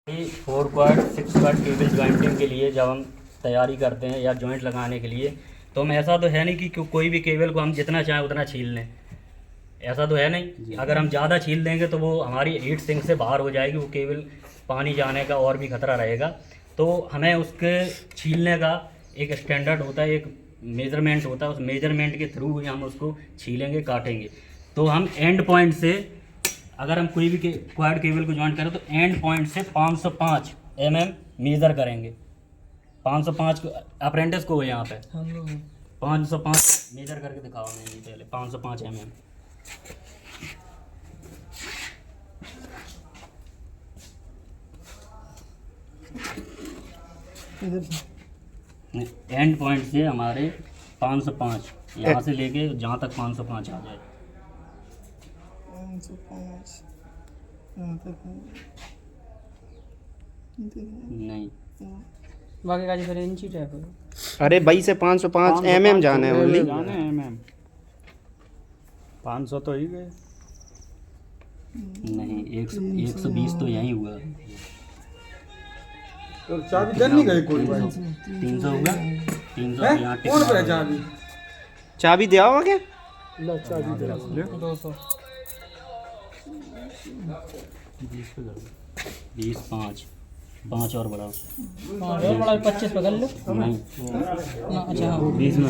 4 quad 6 quad cable jointing के लिए जब हम तैयारी करते हैं या जॉइंट लगाने के लिए, तो हम ऐसा तो है नहीं कि कोई भी केबल को हम जितना चाहें उतना छील लें। ऐसा तो है नहीं। अगर हम ज़्यादा छील देंगे तो वो हमारी हीट सिंक से बाहर हो जाएगी, वो केबल पानी जाने का और भी खतरा रहेगा। तो हमें उसके छीलने का एक स्टैंडर्ड होता है, एक मेज़रमेंट होता है। उस मेज़रमेंट के थ्रू ही हम उसको छीलेंगे, काटेंगे। तो हम एंड पॉइंट से, अगर हम कोई भी क्वाड केबल को जॉइंट करें तो एंड पॉइंट से 505 मेज़र करेंगे। 505 अप्रेंटिस को यहाँ पे 505 मेज़र करके दिखाओ। मैं पहले 505 एंड पॉइंट से हमारे 505, यहाँ से लेके जहाँ तक 505 आ जाए। 505 नहीं, बाकी का फिर इंची टाइप है। अरे भाई से 505 जाना है ओनली। जाने MM 500 तो ही गए। नहीं, 120 तो यहीं हुआ। तो चाबी देन नहीं गई कोई भाई। 300 होगा। 300 यहाँ कौन पे चाबी? चाबी दिया होगा क्या? लो चाबी दे ले। 200 20 5 और बढ़ाओ। और बड़ा 25 पकड़ लो नहीं, ना। अच्छा 20 में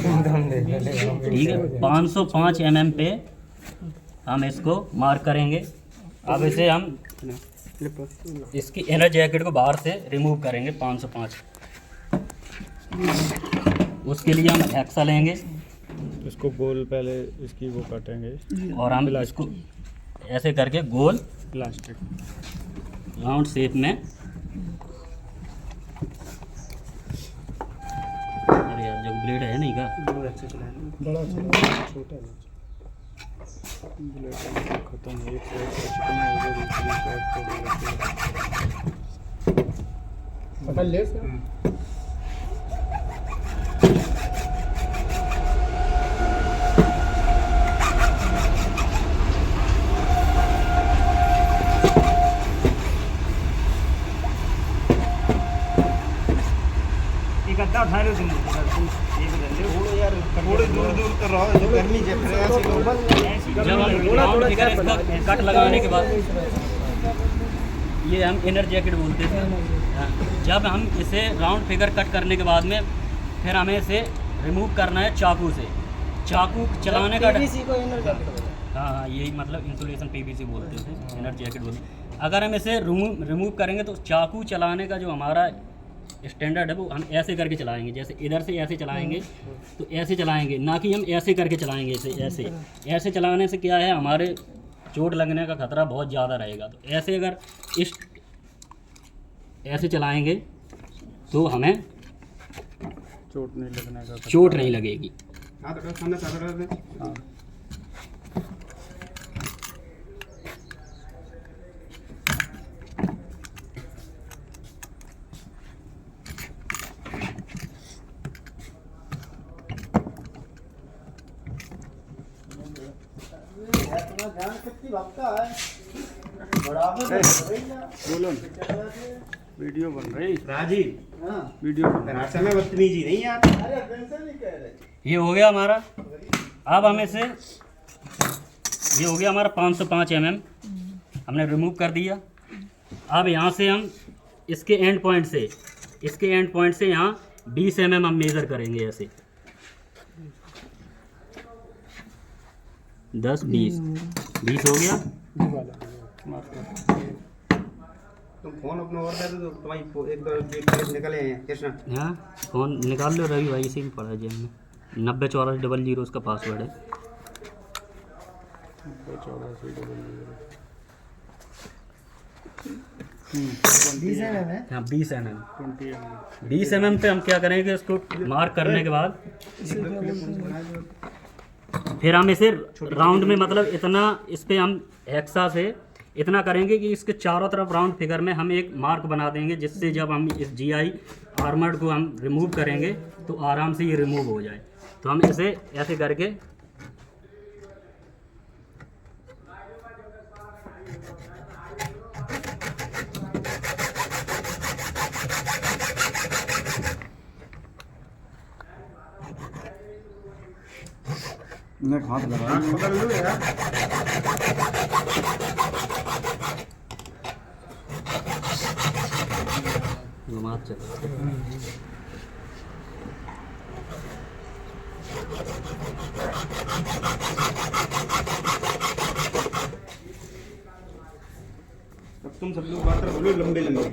ठीक है। 505 पे हम इसको मार्क करेंगे। अब इसे हम इसकी इनर जैकेट को बाहर से रिमूव करेंगे 505। उसके लिए हम हेक्सा लेंगे इसको गोल पहले इसकी वो काटेंगे और हम इसको ऐसे करके गोल प्लास्टिक राउंड शेप में। अरे यार, जब ब्लेड है नहीं का बड़ा छोटा ब्लेड खत्म है। एक साइड से चिकन है, दूसरी साइड से पकड़ ले। गद्दा उठा लो तुम। थोड़ी दूर दूर तो रहो, जो गर्मी जब जब हम राउंड फिगर इसका कट लगाने के बाद, ये हम इनर जैकेट बोलते हैं। जब हम इसे राउंड फिगर कट करने के बाद में फिर हमें इसे रिमूव करना है चाकू से। चाकू चलाने का हाँ, यही मतलब इंसुलेशन पीवीसी बोलते थे, इनर जैकेट बोलते। अगर हम इसे रिमूव करेंगे तो चाकू चलाने का जो हमारा स्टैंडर्ड है वो हम ऐसे करके चलाएंगे। जैसे इधर से ऐसे चलाएंगे तो ऐसे चलाएंगे, ना कि हम ऐसे करके चलाएंगे। ऐसे चलाने से क्या है, हमारे चोट लगने का खतरा बहुत ज़्यादा रहेगा। तो ऐसे अगर ऐसे चलाएंगे तो हमें चोट नहीं लगने का। चोट नहीं लगेगी। बोलो वीडियो बन रही। राजीव वीडियो बन रही। रास्ते में बदतमीजी नहीं यार। ये हो गया हमारा। अब हमें से ये हो गया हमारा 505 हमने रिमूव कर दिया। अब यहाँ से हम इसके एंड पॉइंट से यहाँ 20 हम मेज़र करेंगे। ऐसे 10 20 हो गया। तुम फोन अपना और दे दो, तुम्हारी एक दो डेट निकले हैं कृष्णा। हाँ, फ़ोन निकाल लो रवि भाई, इसी में पड़ा है जेब में। 90 44 00 उसका पासवर्ड है। 20 हाँ, 20 पे हम क्या करेंगे, इसको मार्क करने के बाद फिर हम इसे राउंड में, मतलब इतना इस पे हम हेक्सा से इतना करेंगे कि इसके चारों तरफ राउंड फिगर में हम एक मार्क बना देंगे, जिससे जब हम इस GI आर्मर्ड को हम रिमूव करेंगे तो आराम से ये रिमूव हो जाए। तो हम इसे ऐसे करके हाथ लगा हाथ पकड़ लो यार। घुमा चल। अब तुम सब लोग बात बोलो लंबे लंबे।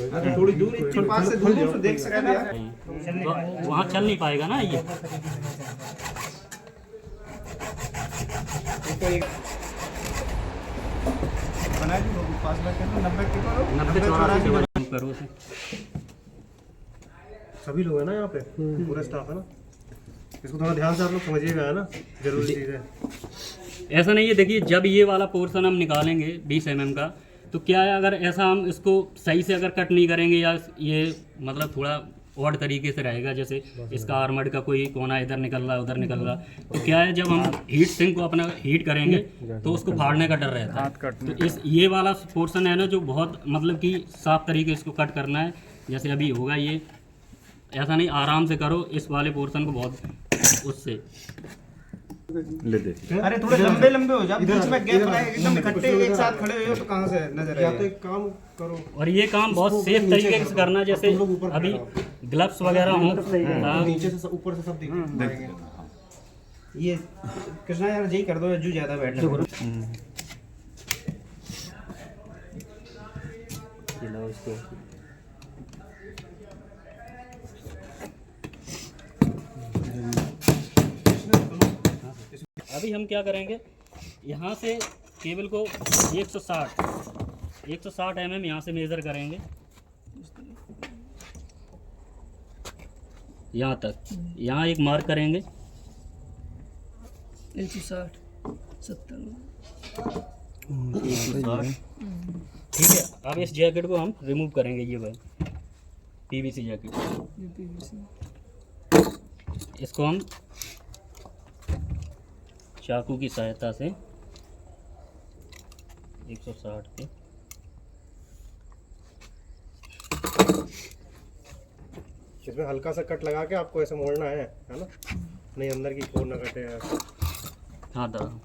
अच्छा थोड़ी दूर पास से दूर से देख सकते हैं यार। तो वहाँ चल नहीं पाएगा ना ये। बना दी पास में कर 90 के करो 90 84 करो उसे। सभी लोग हैं ना यहाँ पे पूरा स्टाफ है ना। इसको थोड़ा ध्यान से आप लोग समझिएगा है ना, जरूरी चीज़ है। ऐसा नहीं है, देखिए जब ये वाला पोर्शन हम निकालेंगे 20 mm का, तो क्या है अगर ऐसा हम इसको सही से अगर कट नहीं करेंगे या ये मतलब थोड़ा ऑड तरीके से रहेगा, जैसे इसका आर्मर्ड का कोई कोना इधर निकल रहा है उधर निकल रहा, तो क्या है जब हम हीट सिंक को अपना हीट करेंगे तो उसको फाड़ने का डर रहता है। तो इस ये वाला पोर्शन है ना जो बहुत मतलब कि साफ तरीके इसको कट करना है, जैसे अभी होगा ये। ऐसा नहीं, आराम से करो इस वाले पोर्शन को बहुत उससे। ले दे। अरे थोड़े लंबे लंबे हो जाए, बीच में गैप रहे, एकदम इकट्ठे एक साथ खड़े हो तो कहाँ से नजर आएगा। तो एक काम करो, और ये काम बहुत सेफ तरीके से करना, जैसे अभी ग्लव्स वगैरह हों। नीचे से ऊपर से सब दिखेंगे। ये कृष्णा यार यही कर दो, जू ज्यादा बैठ लो। अभी हम क्या करेंगे, यहाँ से केबल को 160 mm यहाँ से मेज़र करेंगे यहाँ तक। यहाँ एक मार्क करेंगे 160 70। ठीक है। अब इस जैकेट को हम रिमूव करेंगे, ये भाई पीवीसी जैकेट। इसको हम चाकू की सहायता से 160 पे इसमें हल्का सा कट लगा के आपको ऐसे मोड़ना है ना, नहीं अंदर की खोर ना कटे। हाँ दादा।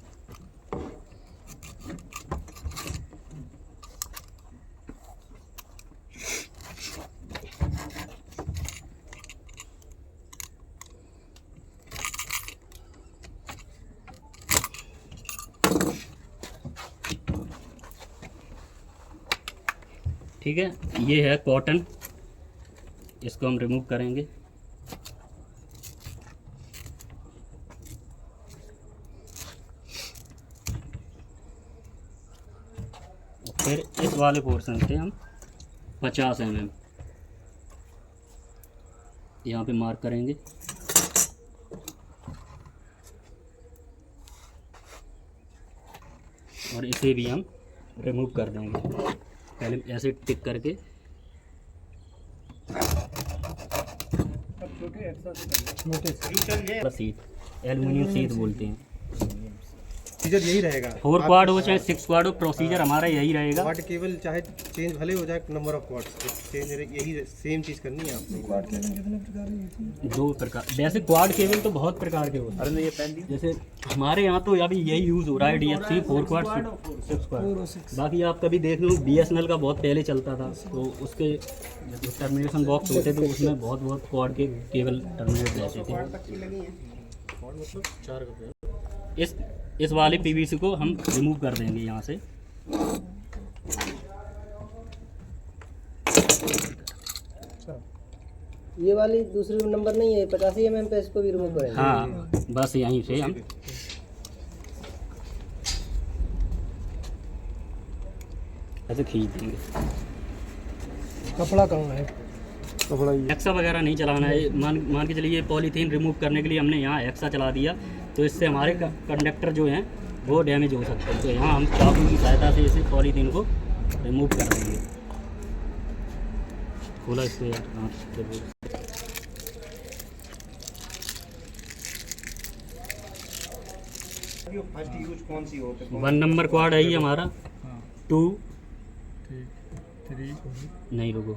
ठीक है, ये है कॉटन, इसको हम रिमूव करेंगे। फिर इस वाले पोर्शन से हम 50 mm यहाँ पे मार्क करेंगे और इसे भी हम रिमूव कर देंगे। पहले ऐसे टिक करके सीट, एल्युमिनियम सीट बोलते हैं। प्रोसीजर यही रहेगा, 4 क्वाड हो चाहे 6 क्वाड हो, प्रोसीजर हमारा यही रहेगा। क्वाड केबल चाहे चेंज भले हो जाए, नंबर ऑफ क्वाड्स चेंज, यही सेम चीज़ करनी है आपको। क्वाड केबल 2 प्रकार, वैसे क्वाड केबल तो बहुत प्रकार के होते हैं। जैसे हमारे यहाँ तो अभी यही यूज़ हो रहा है, DFC 4 क्वाड 6 क्वाड। बाकी आप कभी देख लो BSNL का बहुत पहले चलता था, तो उसके टर्मिनेशन बॉक्स होते थे, उसमें बहुत क्वाड के केबल टर्मिनेट रहते थे। इस वाले PVC को हम रिमूव कर देंगे यहाँ से। ये वाली दूसरी नंबर नहीं है, 85 mm पे इसको भी रिमूव करेंगे। हाँ, बस यहीं से हम ऐसे खींच देंगे। कपड़ा कहाँ है? एक्सा वगैरह नहीं चलाना है। मान के चलिए पॉलीथीन रिमूव करने के लिए हमने यहाँ एक्सा चला दिया, तो इससे हमारे कंडक्टर जो हैं वो डैमेज हो सकते हैं। तो यहाँ हम चाकू की सहायता से इसे पॉलीथीन को रिमूव कर देंगे। खोला इसको यार, हाँ फर्स्ट यूज कौन सी होती है? 1 नंबर क्वाड है ये हमारा। 2 नहीं रुको,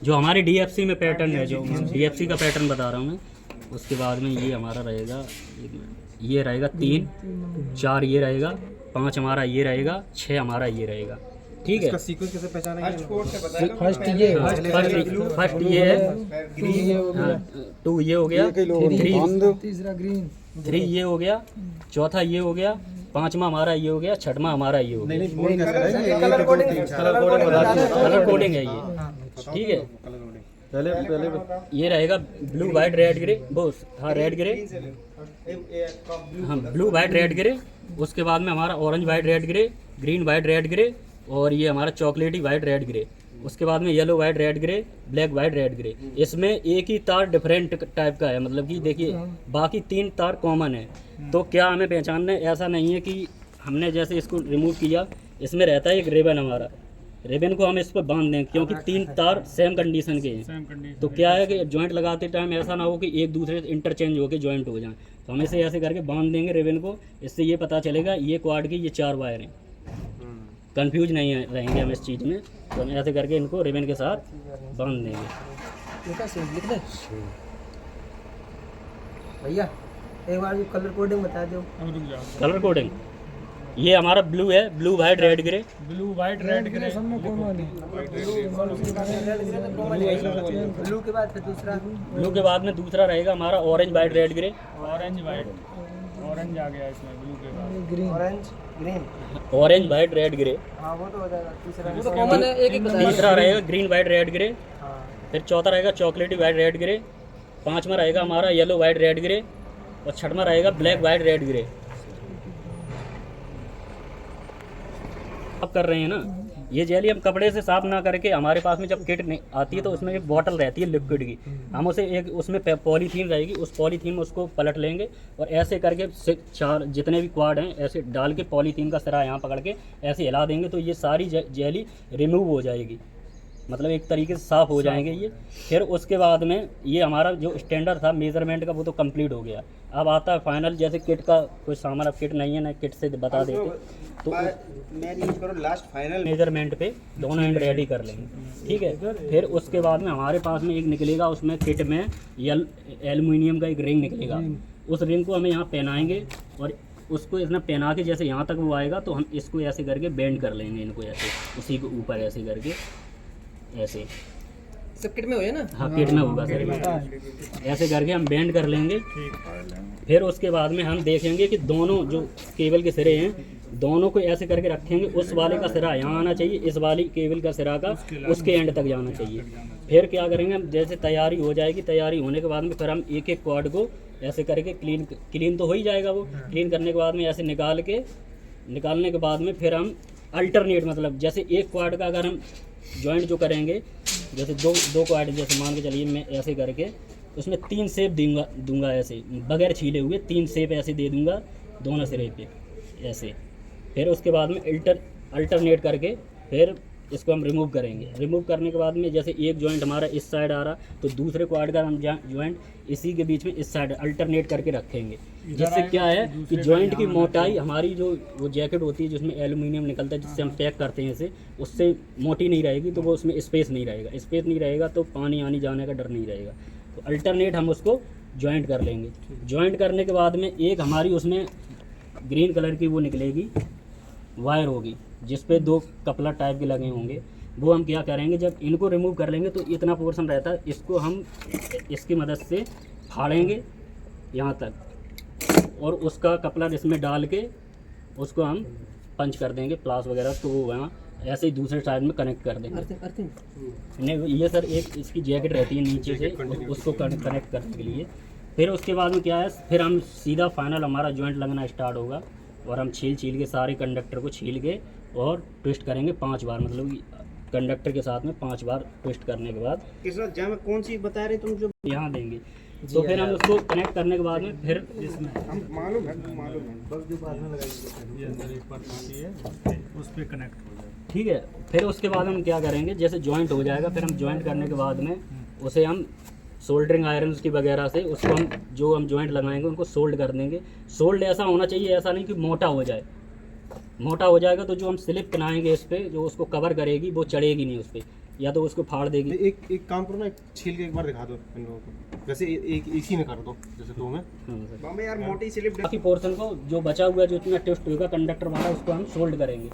जो हमारे DFC में पैटर्न है, जो DFC का पैटर्न बता रहा हूँ मैं। उसके बाद में ये हमारा रहेगा, ये रहेगा 3, 4 ये रहेगा, 5 हमारा ये रहेगा, 6 हमारा ये रहेगा। ठीक है, इसका सीक्वेंस कैसे पहचानेंगे? फर्स्ट ये फर्स्ट ये है, 2 ये हो गया, 3 ये हो गया, चौथा ये हो गया, 5वां हमारा ये हो गया, 6वां हमारा ये हो गया। कलर कोडिंग कलर कोडिंग है ये। ठीक है, पहले ये रहेगा ब्लू वाइट रेड ग्रे, वो हाँ रेड ग्रे, हाँ ब्लू वाइट रेड ग्रे। उसके बाद में हमारा orange white red grey, green white red grey, और ये हमारा चॉकलेटी वाइट रेड ग्रे। उसके बाद में yellow white red grey, black white red grey. इसमें एक ही तार डिफरेंट टाइप का है, मतलब कि देखिए बाकी 3 तार कॉमन है। तो क्या हमें पहचानना है, ऐसा नहीं है कि हमने जैसे इसको रिमूव किया, इसमें रहता है एक रिबन हमारा, रिबन को हम इस पर बांध दें क्योंकि 3 तार सेम कंडीशन के हैं। तो क्या है कि जॉइंट लगाते टाइम ऐसा ना हो कि एक दूसरे से इंटरचेंज होकर जॉइंट हो जाए। तो हम इसे ऐसे करके बांध देंगे रिबन को, इससे ये पता चलेगा ये क्वाड की ये 4 वायर हैं। कंफ्यूज नहीं रहेंगे हम इस चीज़ में। तो हम ऐसे करके इनको रिबन के साथ बांध देंगे। लिख दे भैया, एक बार कलर कोडिंग बता दो। कलर कोडिंग ये हमारा ब्लू है, blue white red grey. Blue के बाद फिर दूसरा, ब्लू के बाद में दूसरा रहेगा हमारा orange white red grey. Orange आ गया इसमें, ब्लू के बाद orange green, orange white red grey. हाँ वो तो हो जाएगा। तीसरा वो तो कॉमन है, एक बता। तीसरा रहेगा ग्रीन वाइट रेड ग्रे। हाँ फिर चौथा रहेगा चॉकलेटी वाइट रेड ग्रे। 5वां रहेगा हमारा येलो वाइट रेड ग्रे, और 6वां रहेगा ब्लैक वाइट रेड ग्रे। अब कर रहे हैं ना, ये जेली हम कपड़े से साफ ना करके, हमारे पास में जब किट नहीं आती है तो उसमें एक बॉटल रहती है लिक्विड की, हम उसे एक उसमें पॉलीथीन रहेगी, उस पॉलीथीन में उसको पलट लेंगे और ऐसे करके 4 जितने भी क्वाड हैं ऐसे डाल के पॉलीथीन का सिरा यहाँ पकड़ के ऐसे हिला देंगे तो ये सारी जेली रिमूव हो जाएगी, मतलब एक तरीके से साफ़ हो जाएंगे ये। फिर उसके बाद में ये हमारा जो स्टैंडर्ड था मेज़रमेंट का वो तो कंप्लीट हो गया। अब आता है फाइनल, जैसे किट का कोई सामान, अब किट नहीं है ना, किट से बता देते तो लास्ट फाइनल मेजरमेंट पे दोनों एंड रेडी कर लेंगे। ठीक है, फिर उसके बाद में हमारे पास में एक निकलेगा, उसमें किट में एल्युमिनियम का एक रिंग निकलेगा। उस रिंग को हमें यहाँ पहनाएंगे और उसको इतना पहना के जैसे यहाँ तक वो आएगा तो हम इसको ऐसे करके बेंड कर लेंगे, इनको ऐसे उसी के ऊपर ऐसे करके ऐसे। सब किट में हो ना? हाँ किट में होगा सर, ऐसे करके हम बेंड कर लेंगे। फिर उसके बाद में हम देखेंगे कि दोनों जो केबल के सिरे हैं दोनों को ऐसे करके रखेंगे, उस वाले का सिरा यहाँ आना चाहिए, इस वाली केबल का सिरा का उसके एंड तक जाना चाहिए। फिर क्या करेंगे हम, जैसे तैयारी हो जाएगी, तैयारी होने के बाद में फिर हम एक एक कॉर्ड को ऐसे करके क्लीन तो हो ही जाएगा, वो क्लीन करने के बाद में ऐसे निकालने के बाद में फिर हम अल्टरनेट, मतलब जैसे एक क्वाड का अगर हम जॉइंट जो करेंगे, जैसे दो क्वाड जैसे मान के चलिए, मैं ऐसे करके उसमें 3 शेप दूंगा ऐसे बगैर छीले हुए 3 शेप ऐसे दे दूंगा दोनों सिरे पे ऐसे। फिर उसके बाद में अल्टरनेट करके फिर इसको हम रिमूव करेंगे। रिमूव करने के बाद में जैसे एक जॉइंट हमारा इस साइड आ रहा तो दूसरे क्वाड का हम जॉइंट इसी के बीच में इस साइड अल्टरनेट करके रखेंगे, जिससे क्या है कि जॉइंट की मोटाई हमारी जो वो जैकेट होती है जिसमें एल्युमिनियम निकलता है जिससे हम पैक करते हैं इसे, उससे मोटी नहीं रहेगी तो वो उसमें स्पेस नहीं रहेगा तो पानी आने जाने का डर नहीं रहेगा। तो अल्टरनेट हम उसको जॉइंट कर लेंगे। जॉइंट करने के बाद में एक हमारी उसमें ग्रीन कलर की वो निकलेगी वायर होगी जिस पे 2 कपलर टाइप के लगे होंगे। वो हम क्या करेंगे, जब इनको रिमूव कर लेंगे तो इतना पोर्शन रहता है, इसको हम इसकी मदद से फाड़ेंगे यहाँ तक और उसका कपलर इसमें डाल के उसको हम पंच कर देंगे प्लास वगैरह, तो वो वहाँ ऐसे ही दूसरे साइड में कनेक्ट कर देंगे। नहीं ये सर एक इसकी जैकेट रहती है नीचे से उसको कनेक्ट करने के लिए। फिर उसके बाद में क्या है, फिर हम सीधा फाइनल हमारा जॉइंट लगना स्टार्ट होगा और हम छील के सारे कंडक्टर को छील के और ट्विस्ट करेंगे 5 बार, मतलब कंडक्टर के साथ में 5 बार ट्विस्ट करने के बाद जहाँ कौन सी बता रहे तुम जो यहाँ देंगे। तो फिर हम उसको कनेक्ट करने के बाद में फिर इसमें मालूम है बस जो बाद में लगाएंगे ये अंदर एक बार आती है उस पर कनेक्ट हो जाए। ठीक है, फिर उसके बाद हम क्या करेंगे, जैसे जॉइंट हो जाएगा फिर हम जॉइंट करने के बाद में उसे हम सोल्डरिंग आयरन की वगैरह से उसको हम जो हम जॉइंट लगाएंगे उनको सोल्ड कर देंगे। सोल्ड ऐसा होना चाहिए, ऐसा नहीं कि मोटा हो जाए, मोटा हो जाएगा तो जो हम स्लिप बनाएंगे इस पर जो उसको कवर करेगी वो चढ़ेगी नहीं उस पर। या तो उसको फाड़ देगी। एक काम करो ना, एक छील के एक बार दिखा दो इन लोगों को, जैसे एक इसी में कर दो जैसे दो में। बम्बे यार मोटी स्लिप बाकी पोर्शन को जो बचा हुआ जो इतना टेस्ट होगा कंडक्टर वाला, उसको हम सोल्ड करेंगे।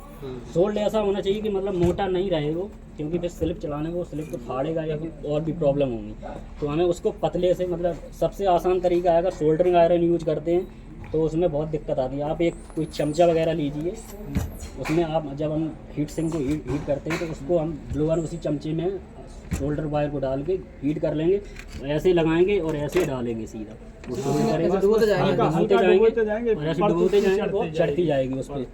सोल्ड ऐसा होना चाहिए कि मतलब मोटा नहीं रहे वो, क्योंकि फिर स्लिप चलाने में वो स्लिप को फाड़ेगा या फिर और भी प्रॉब्लम होगी। तो हमें उसको पतले से, मतलब सबसे आसान तरीका है, अगर सोल्डरिंग आयरन यूज करते हैं तो उसमें बहुत दिक्कत आती है। आप एक कोई चमचा वगैरह लीजिए, उसमें आप जब हम हीट सिंक को हीट करते हैं तो उसको हम ब्लोअर उसी चमचे में शोल्डर वायर को डाल के हीट कर लेंगे, ऐसे लगाएंगे और ऐसे डालेंगे सीधा, उसको करेंगे, डुबोते जाएंगे और ऐसे डुबोते जाएंगे, वो चढ़ती जाएगी उस पर।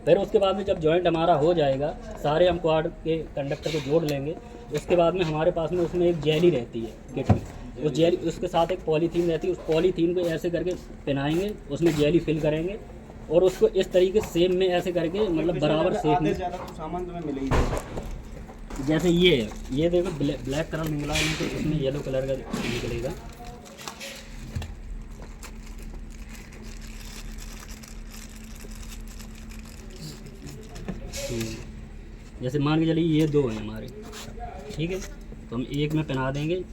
फिर उसके बाद में जब जॉइंट हमारा हो जाएगा, सारे हम क्वाड के कंडक्टर को जोड़ लेंगे। उसके बाद में हमारे पास में उसमें एक जेली रहती है किट में, उस जेली, उसके साथ एक पॉलीथीन रहती है, उस पॉलीथीन को ऐसे करके पहनाएंगे, उसमें जेली फिल करेंगे और उसको इस तरीके सेम में ऐसे करके, मतलब बराबर शेप में। सामान तुम्हें मिलेगा। जैसे ये है, ये देखो ब्लैक कलर निकला है, तो इसमें येलो कलर का निकलेगा। जैसे मान के चलिए ये दो हैं हमारे, ठीक है, तो हम एक में पहना देंगे,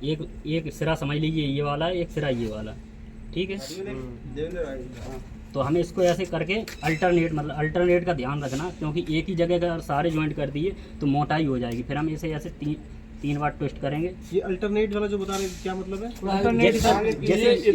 एक सिरा समझ लीजिए ये वाला है, एक सिरा ये वाला, ठीक है। तो हमें इसको ऐसे करके अल्टरनेट, मतलब अल्टरनेट का ध्यान रखना, क्योंकि एक ही जगह का सारे जॉइंट कर दिए तो मोटाई हो जाएगी। फिर हम इसे ऐसे तीन बार ट्विस्ट करेंगे। ये अल्टरनेट वाला जो बता रहे हैं क्या मतलब है? जैसे ये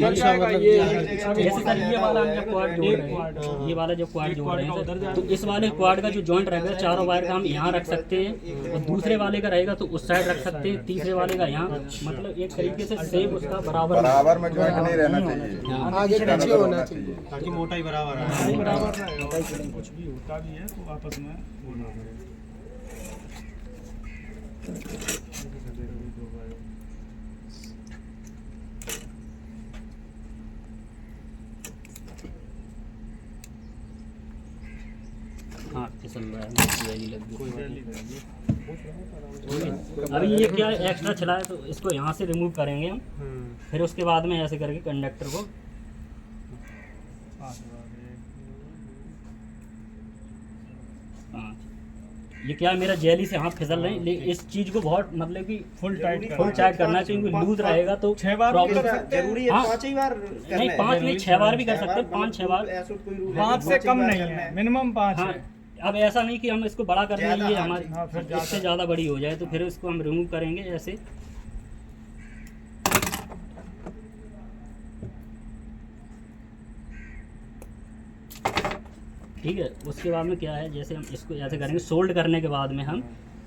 वाला हम जब क्वाड जोड़ रहे हैं, ये वाला जो क्वाड जोड़ रहे हैं, तो इस वाले क्वाड का जो जॉइंट रहेगा चारों वायर का हम यहाँ रख सकते हैं, और दूसरे वाले का रहेगा तो उस साइड रख सकते हैं, तीसरे वाले का यहाँ, मतलब एक तरीके से सेम उसका बराबर में जॉइंट नहीं रहना चाहिए, आगे पीछे होना चाहिए ताकि मोटाई बराबर आए। कुछ भी होता भी है तो आपस में होना है। हाँ फिसल रहा है, जेली लग गई। अभी ये क्या एक्स्ट्रा चला है, तो इसको यहाँ से रिमूव करेंगे हम। फिर उसके बाद में ऐसे करके कंडक्टर को ये क्या है, मेरा जेली से हाथ फिसल रहे हैं, लेकिन इस चीज़ को बहुत मतलब कि फुल टाइट करना चाहिए, लूज रहेगा तो 6 बार जरूरी है, 5 ही बार नहीं, 5 नहीं 6 बार भी कर सकते हैं, 5-6 बार, 5 से कम नहीं है, मिनिमम 5 हाँ। अब ऐसा नहीं कि हम इसको बड़ा कर दें, ये हमारी इससे ज़्यादा बड़ी हो जाए, तो फिर इसको हम रिमूव करेंगे ऐसे। ठीक है, उसके बाद में क्या है, जैसे हम इसको ऐसे करेंगे, सोल्ड करने के बाद में हम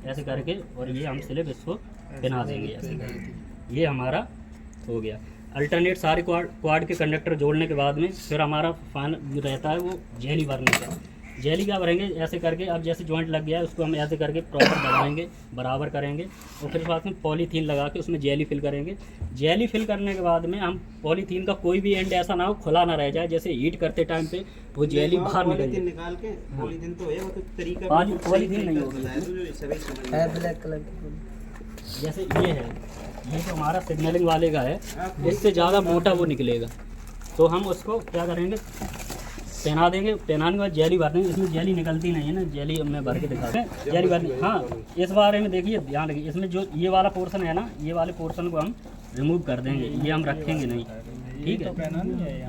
ऐसे करके, और ये हम स्लिप इसको पहना देंगे ऐसे करके, ये हमारा हो गया। अल्टरनेट सारे क्वाड के कंडक्टर जोड़ने के बाद में फिर हमारा फाइनल रहता है वो जेली भरने का। जेली क्या भरेंगे ऐसे करके, अब जैसे जॉइंट लग गया है उसको हम ऐसे करके प्रॉपर दबाएंगे, बराबर करेंगे, और फिर साथ में पॉलीथीन लगा के उसमें जेली फिल करेंगे। जेली फिल करने के बाद में हम पॉलीथीन का कोई भी एंड ऐसा ना हो खुला ना रह जाए, जैसे हीट करते टाइम पे वो जेली बाहर निकल जाए। निकाल के पॉलीथीन तो है, वो तो तरीका पॉलीथीन नहीं होगी, है ब्लैक कलर की। जैसे ये है, ये तो हमारा सिग्नलिंग वाले का है, इससे ज़्यादा मोटा वो निकलेगा, तो हम उसको क्या करेंगे, पहना देंगे। पहनाने के बाद जेली भर देंगे, इसमें जेली निकलती नहीं है ना, जेली मैं भर के दिखा दें, जेली भरनी। हाँ, इस बारे में देखिए ध्यान रखिए, इसमें जो ये वाला पोर्शन है ना, ये वाले पोर्शन को हम रिमूव कर देंगे, ये हम रखेंगे नहीं, ठीक है।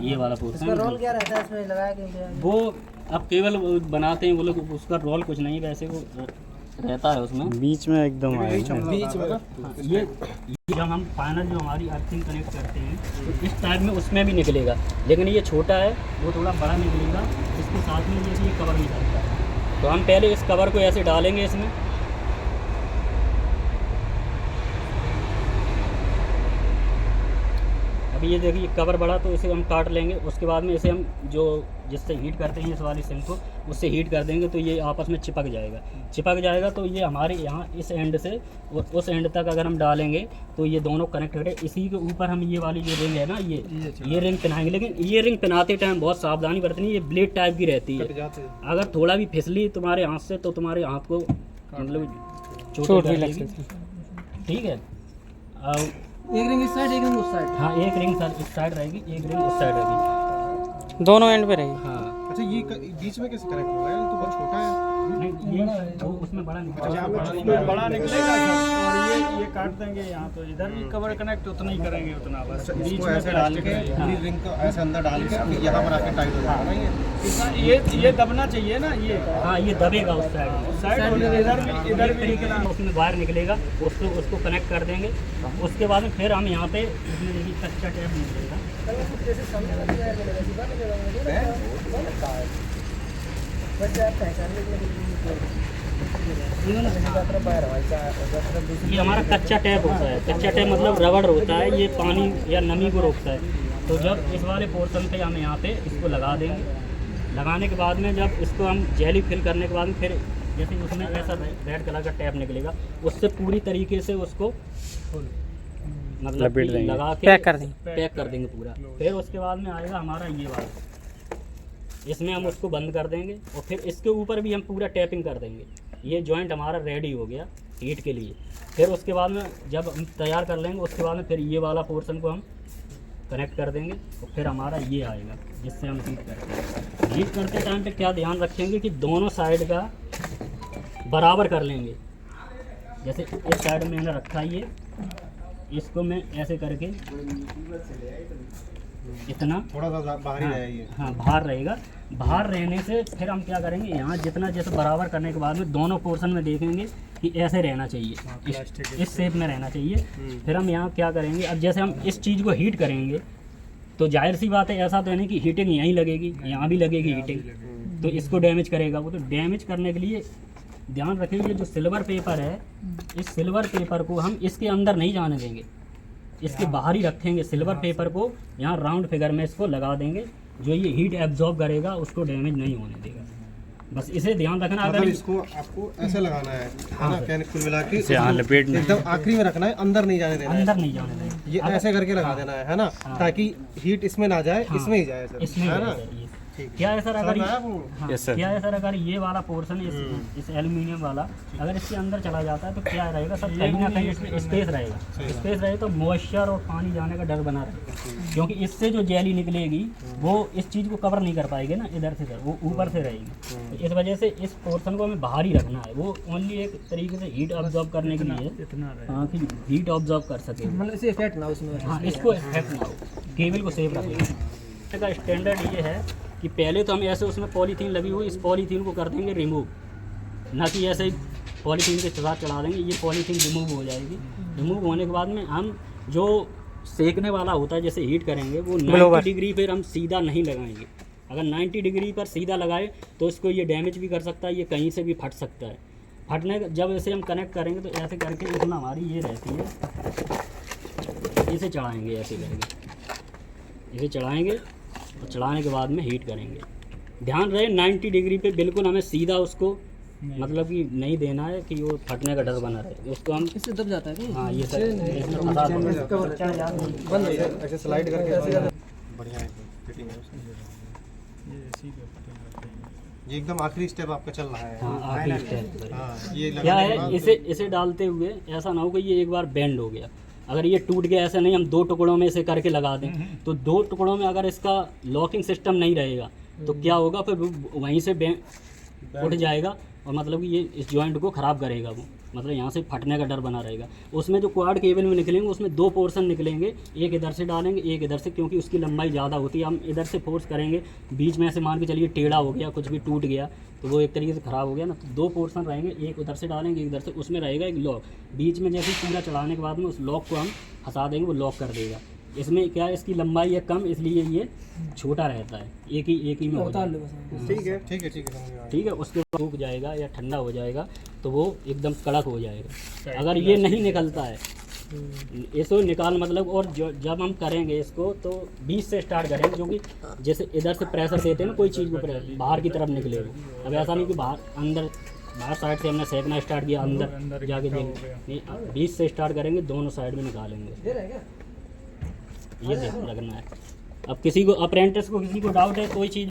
ये वाला पोर्शन रोल क्या रहता है इसमें लगाया कि वो अब केवल बनाते हैं वो लोग, उसका रोल कुछ नहीं, वैसे वो रहता है उसमें बीच में एकदम आएगा। बीच में हाँ, ये जब हम फाइनल जो हमारी अर्थिंग कनेक्ट करते हैं तो इस टाइप में उसमें भी निकलेगा, लेकिन ये छोटा है वो थोड़ा बड़ा निकलेगा। इसके साथ में जैसे ये कवर निकलता है, तो हम पहले इस कवर को ऐसे डालेंगे इसमें, अभी ये देखिए कवर बड़ा, तो इसे हम काट लेंगे। उसके बाद में इसे हम जो जिससे हीट करते हैं इस वाली सिंक को, उससे हीट कर देंगे तो ये आपस में चिपक जाएगा। तो ये हमारे यहाँ इस एंड से उस एंड तक अगर हम डालेंगे तो ये दोनों कनेक्ट करें। इसी के ऊपर हम ये वाली जो रिंग है ना, ये रिंग पहनाएंगे, लेकिन ये रिंग पहनाते टाइम बहुत सावधानी बरतनी है, ये ब्लेड टाइप की रहती है, अगर थोड़ा भी फिसली तुम्हारे हाथ से तो तुम्हारे हाथ को मतलब चोट भी लग सकती है, ठीक है। एक रिंग इस साइड, एक रिंग उस साइड। हाँ, एक रिंग इस साइड रहेगी, एक रिंग उस साइड रहेगी, दोनों एंड पे रहेगी। हाँ। अच्छा, ये बीच में कैसे कनेक्ट होगा? ये तो बहुत छोटा है। नहीं, वो उसमें बड़ा निकला। उसमें बड़ा निकलेगा सर, और ये काट देंगे यहाँ, तो इधर भी कवर कनेक्ट उतना ही करेंगे, उतना बस बीच इसको में ऐसे डाल के पूरी रिंग को ऐसे अंदर डाल के फिर यहाँ पर आके टाइट हो जाएगा ना ये। कितना ये दबना चाहिए ना ये हाँ ये दबेगा उस साइड साइड, इधर भी निकला। उसमें वायर निकलेगा, उसको कनेक्ट कर देंगे। उसके बाद में फिर हम यहाँ पे इसमें देखिए कच्चा टैप निकलेगा। जैसे सामने वाली वायर में वैसे बाहर निकलवाएंगे बहुत अच्छा है। बस आप पहचानने के लिए ये हमारा कच्चा टैप होता है। कच्चा टैप मतलब रबड़ होता है, ये पानी या नमी को रोकता है। तो जब इस वाले पोर्शन पे हम यहाँ पे इसको लगा देंगे, लगाने के बाद में जब इसको हम जेली फिल करने के बाद में फिर जैसे उसमें ऐसा रेड कलर का टैप निकलेगा, उससे पूरी तरीके से उसको मतलब कि लगा के पैक कर देंगे पूरा। फिर उसके बाद में आएगा हमारा ये वाला, इसमें हम उसको बंद कर देंगे और फिर इसके ऊपर भी हम पूरा टैपिंग कर देंगे। ये जॉइंट हमारा रेडी हो गया हीट के लिए। फिर उसके बाद में जब हम तैयार कर लेंगे, उसके बाद में फिर ये वाला पोर्शन को हम कनेक्ट कर देंगे और फिर हमारा ये आएगा जिससे हम हीट करते हैं। हीट करते टाइम पे क्या ध्यान रखेंगे कि दोनों साइड का बराबर कर लेंगे। जैसे इस साइड में मैंने रखा है, ये इसको मैं ऐसे करके इतना थोड़ा सा बाहर ही है ये। हाँ बाहर रहेगा। बाहर रहने से फिर हम क्या करेंगे, यहाँ जितना जैसे बराबर करने के बाद में दोनों पोर्शन में देखेंगे कि ऐसे रहना चाहिए, इस शेप में रहना चाहिए। फिर हम यहाँ क्या करेंगे, अब जैसे हम इस चीज़ को हीट करेंगे तो जाहिर सी बात है, ऐसा तो है नहीं कि हीटिंग यहीं लगेगी, यहाँ भी लगेगी हीटिंग, तो इसको डैमेज करेगा वो। तो डैमेज करने के लिए ध्यान रखेंगे, जो सिल्वर पेपर है, इस सिल्वर पेपर को हम इसके अंदर नहीं जाने देंगे, इसके बाहर ही रखेंगे। सिल्वर पेपर को यहाँ राउंड फिगर में इसको लगा देंगे, जो ये हीट एब्जॉर्ब करेगा उसको डैमेज नहीं होने देगा। बस इसे ध्यान रखना। मतलब अगर इसको आपको ऐसे लगाना है ना, क्या कुल मिला के एकदम आखिरी में रखना है, अंदर नहीं जाने देना है। अंदर नहीं जाने देगा, ये ऐसे करके लगा देना है ना, ताकि हीट इसमें ना जाए, इसमें ही जाए सर, इसमें है ना। क्या है सर, अगर हाँ, क्या है सर, अगर ये वाला पोर्शन इस एल्यूमिनियम वाला अगर इसके अंदर चला जाता है तो क्या रहेगा सर, कहीं ना कहीं इसमें स्पेस रहेगा। स्पेस रहे तो मॉइस्चर और पानी जाने का डर बना रहेगा, क्योंकि इससे जो जेली निकलेगी वो इस चीज़ को कवर नहीं कर पाएगी ना इधर से सर, वो ऊपर से रहेगी। तो इस वजह से इस पोर्शन को हमें बाहर ही रखना है। वो ओनली एक तरीके से हीट ऑब्जॉर्व करने के लिए, हाँ कि हीट ऑब्जॉर्व कर सके, मतलब इसे इफेक्ट ना हो उसमें। हाँ इसको इफेक्ट ना हो, केबल को सेफ रखेगा। का स्टैंडर्ड ये है कि पहले तो हम ऐसे उसमें पॉलीथीन लगी हुई, इस पॉलीथीन को कर देंगे रिमूव, ना कि ऐसे ही पॉलीथीन के साथ चढ़ा देंगे। ये पॉलीथीन रिमूव हो जाएगी। रिमूव होने के बाद में हम जो सेकने वाला होता है, जैसे हीट करेंगे, वो 90 डिग्री पर हम सीधा नहीं लगाएंगे। अगर 90 डिग्री पर सीधा लगाए तो इसको ये डैमेज भी कर सकता है, ये कहीं से भी फट सकता है। फटने जब इसे हम कनेक्ट करेंगे तो ऐसे करके इसमें हमारी ये रहती है, इसे चढ़ाएँगे, ऐसे करेंगे, इसे चढ़ाएँगे और चढ़ाने के बाद में हीट करेंगे। ध्यान रहे 90 डिग्री पे बिल्कुल हमें सीधा उसको मतलब कि नहीं देना है कि वो फटने का डर बना रहे। उसको हम इससे दब जाता है। हाँ ये सर इसमें फंसा देंगे। बंद ऐसे स्लाइड करके बढ़िया है, फिटिंग है उसकी। ये एकदम आखिरी स्टेप आपका चल रहा है। हाँ आखिरी स्टेप। हाँ, ये क्या लगाने के है, बाद इसे डालते हुए ऐसा ना हो कि ये एक बार बेंड हो गया। अगर ये टूट गया, ऐसा नहीं हम 2 टुकड़ों में इसे करके लगा दें, तो 2 टुकड़ों में अगर इसका लॉकिंग सिस्टम नहीं रहेगा तो क्या होगा, फिर वहीं से उठ जाएगा और मतलब कि ये इस जॉइंट को ख़राब करेगा वो, मतलब यहाँ से फटने का डर बना रहेगा। उसमें जो क्वाड केबल में निकलेंगे उसमें 2 पोर्शन निकलेंगे, एक इधर से डालेंगे, एक इधर से, क्योंकि उसकी लंबाई ज़्यादा होती है। हम इधर से फोर्स करेंगे, बीच में से मान के चलिए टेढ़ा हो गया, कुछ भी टूट गया तो वो एक तरीके से ख़राब हो गया ना। तो 2 पोर्शन रहेंगे, एक उधर से डालेंगे, एक इधर से। उसमें रहेगा एक लॉक, बीच में जैसे पूरा चढ़ाने के बाद में उस लॉक को हम फंसा देंगे, वो लॉक कर देगा। इसमें क्या है, इसकी लंबाई है कम, इसलिए ये छोटा रहता है, एक ही में होता है। ठीक है, ठीक है, ठीक है, ठीक है। उसके बाद सूख जाएगा या ठंडा हो जाएगा तो वो एकदम कड़क हो जाएगा। अगर ये नहीं निकलता है, इसको निकाल मतलब, और जब हम करेंगे इसको तो 20 से स्टार्ट करेंगे, क्योंकि जैसे इधर से प्रेशर देते हैं ना, कोई चीज़ को बाहर की तरफ निकलेगा। अब ऐसा नहीं कि बाहर साइड से हमने सेकना स्टार्ट किया, अंदर जाके नहीं, 20 से स्टार्ट करेंगे, दोनों साइड में निकालेंगे। ये ध्यान रखना है। अब किसी को, अप्रेंटिस को किसी को डाउट है कोई चीज़